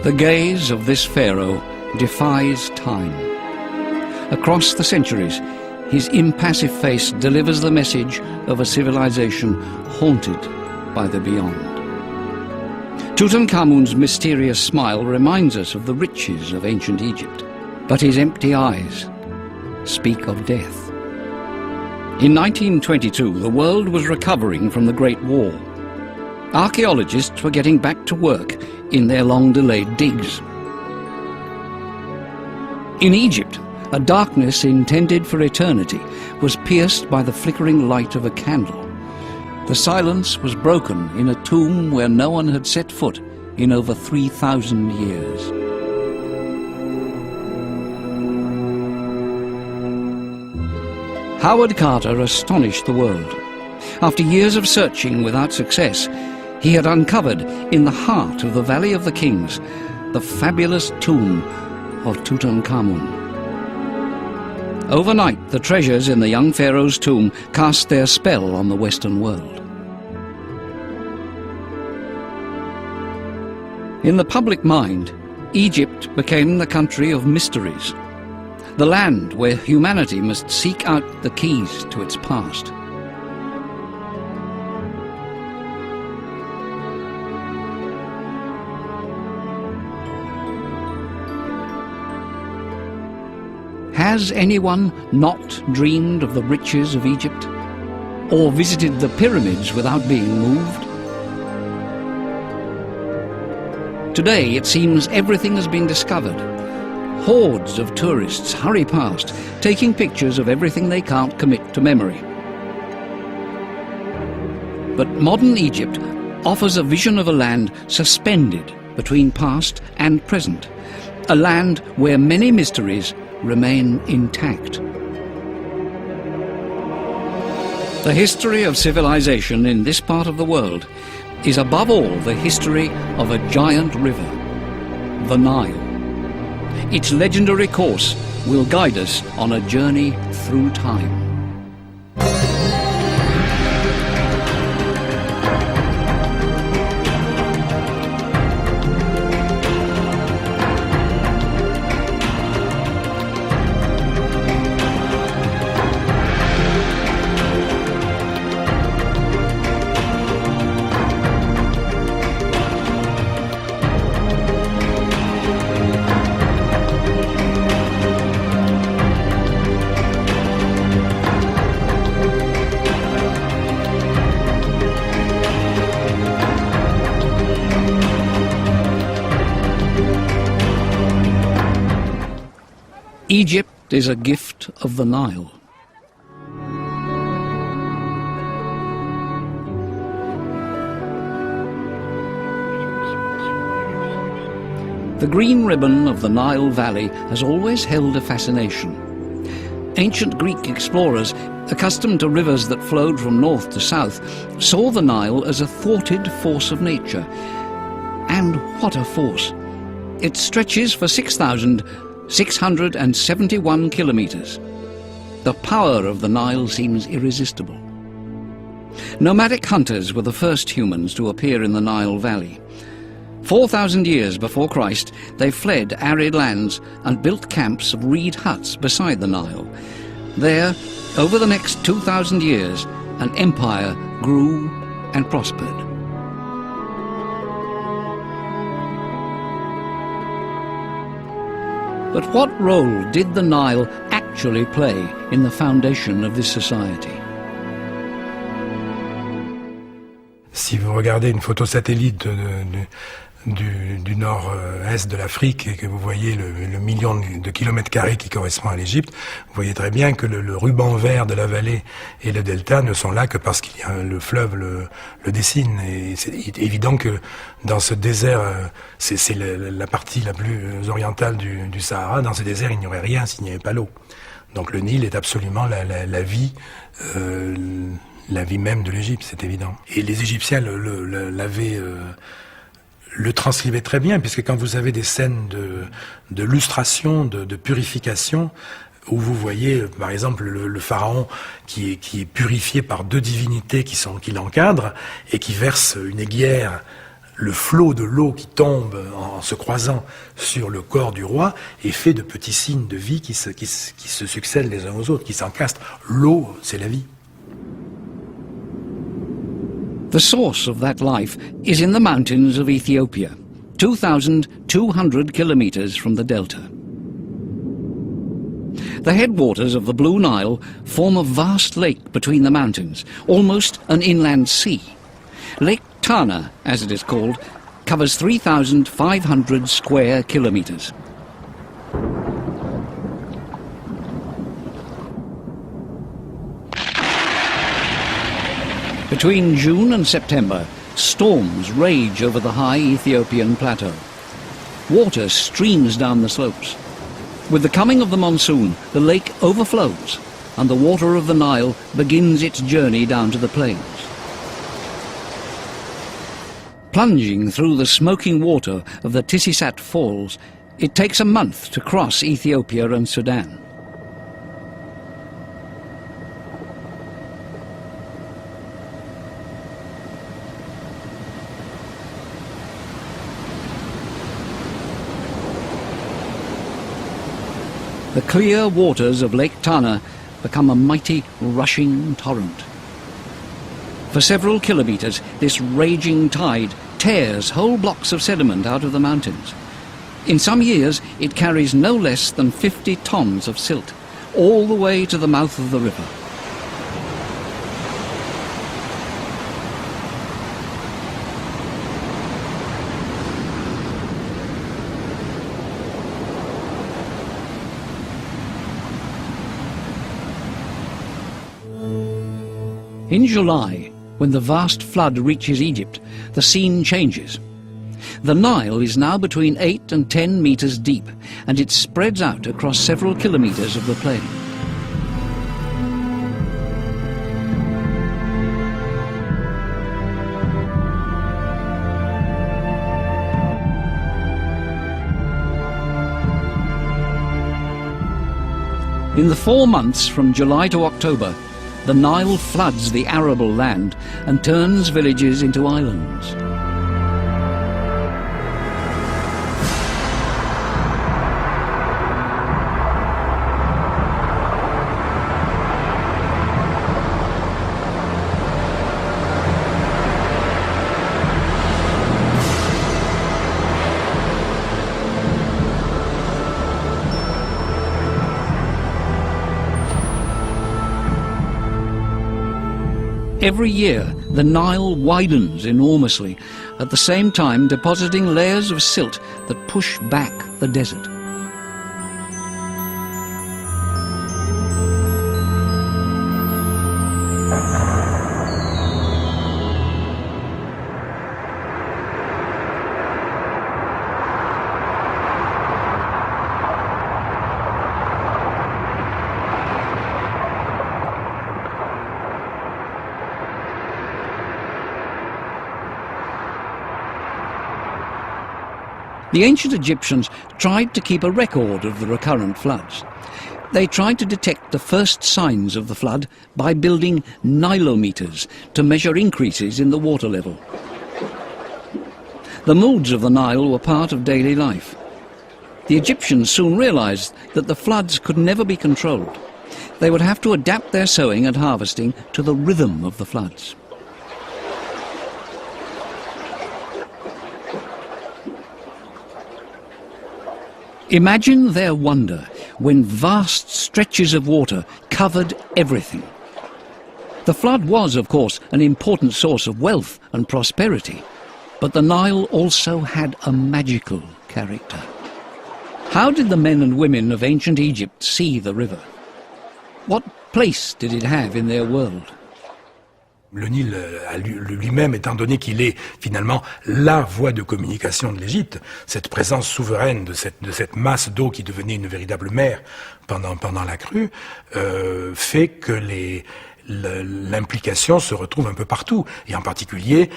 The gaze of this pharaoh defies time. Across the centuries, his impassive face delivers the message of a civilization haunted by the beyond. Tutankhamun's mysterious smile reminds us of the riches of ancient Egypt, but his empty eyes speak of death. In 1922, the world was recovering from the Great War. Archaeologists were getting back to work in their long-delayed digs. In Egypt, a darkness intended for eternity was pierced by the flickering light of a candle. The silence was broken in a tomb where no one had set foot in over 3,000 years. Howard Carter astonished the world. After years of searching without success, he had uncovered, in the heart of the Valley of the Kings, the fabulous tomb of Tutankhamun. Overnight, the treasures in the young pharaoh's tomb cast their spell on the Western world. In the public mind, Egypt became the country of mysteries, the land where humanity must seek out the keys to its past. Has anyone not dreamed of the riches of Egypt, or visited the pyramids without being moved? Today it seems everything has been discovered. Hordes of tourists hurry past, taking pictures of everything they can't commit to memory. But modern Egypt offers a vision of a land suspended between past and present, a land where many mysteries remain intact. The history of civilization in this part of the world is above all the history of a giant river, the Nile. Its legendary course will guide us on a journey through time. Egypt is a gift of the Nile. The green ribbon of the Nile Valley has always held a fascination. Ancient Greek explorers, accustomed to rivers that flowed from north to south, saw the Nile as a thwarted force of nature. And what a force! It stretches for 6,671 kilometers. The power of the Nile seems irresistible. Nomadic hunters were the first humans to appear in the Nile Valley. 4,000 years before Christ, they fled arid lands and built camps of reed huts beside the Nile. There, over the next 2,000 years, an empire grew and prospered. But what role did the Nile actually play in the foundation of this society? Si vous regardez une photo satellite du nord-est de l'Afrique et que vous voyez le million de kilomètres carrés qui correspond à l'Égypte, vous voyez très bien que le ruban vert de la vallée et le delta ne sont là que parce qu'il y a le fleuve le dessine. Et c'est évident que dans ce désert, c'est la partie la plus orientale du Sahara, dans ce désert il n'y aurait rien s'il n'y avait pas l'eau. Donc le Nil est absolument la vie même de l'Égypte, c'est évident. Et les Égyptiens le transcrivait très bien, puisque quand vous avez des scènes de lustration, de purification, où vous voyez, par exemple, le pharaon qui est purifié par deux divinités qui l'encadrent et qui versent une aiguière le flot de l'eau qui tombe en se croisant sur le corps du roi est fait de petits signes de vie qui se succèdent les uns aux autres, qui s'encastrent. L'eau, c'est la vie. The source of that life is in the mountains of Ethiopia, 2,200 kilometers from the delta. The headwaters of the Blue Nile form a vast lake between the mountains, almost an inland sea. Lake Tana, as it is called, covers 3,500 square kilometers. Between June and September, storms rage over the high Ethiopian plateau. Water streams down the slopes. With the coming of the monsoon, the lake overflows, and the water of the Nile begins its journey down to the plains. Plunging through the smoking water of the Tissisat Falls, it takes a month to cross Ethiopia and Sudan. The clear waters of Lake Tana become a mighty rushing torrent. For several kilometers, this raging tide tears whole blocks of sediment out of the mountains. In some years, it carries no less than 50 tons of silt, all the way to the mouth of the river. In July, when the vast flood reaches Egypt, the scene changes. The Nile is now between 8 and 10 meters deep, and it spreads out across several kilometers of the plain. In the 4 months from July to October, the Nile floods the arable land and turns villages into islands. Every year, the Nile widens enormously, at the same time depositing layers of silt that push back the desert. The ancient Egyptians tried to keep a record of the recurrent floods. They tried to detect the first signs of the flood by building nilometers to measure increases in the water level. The moods of the Nile were part of daily life. The Egyptians soon realized that the floods could never be controlled. They would have to adapt their sowing and harvesting to the rhythm of the floods. Imagine their wonder when vast stretches of water covered everything. The flood was, of course, an important source of wealth and prosperity, but the Nile also had a magical character. How did the men and women of ancient Egypt see the river? What place did it have in their world? Le Nil lui-même, étant donné qu'il est finalement la voie de communication de l'Égypte, cette présence souveraine de cette masse d'eau qui devenait une véritable mer pendant la crue, fait que l'implication se retrouve un peu partout, et en particulier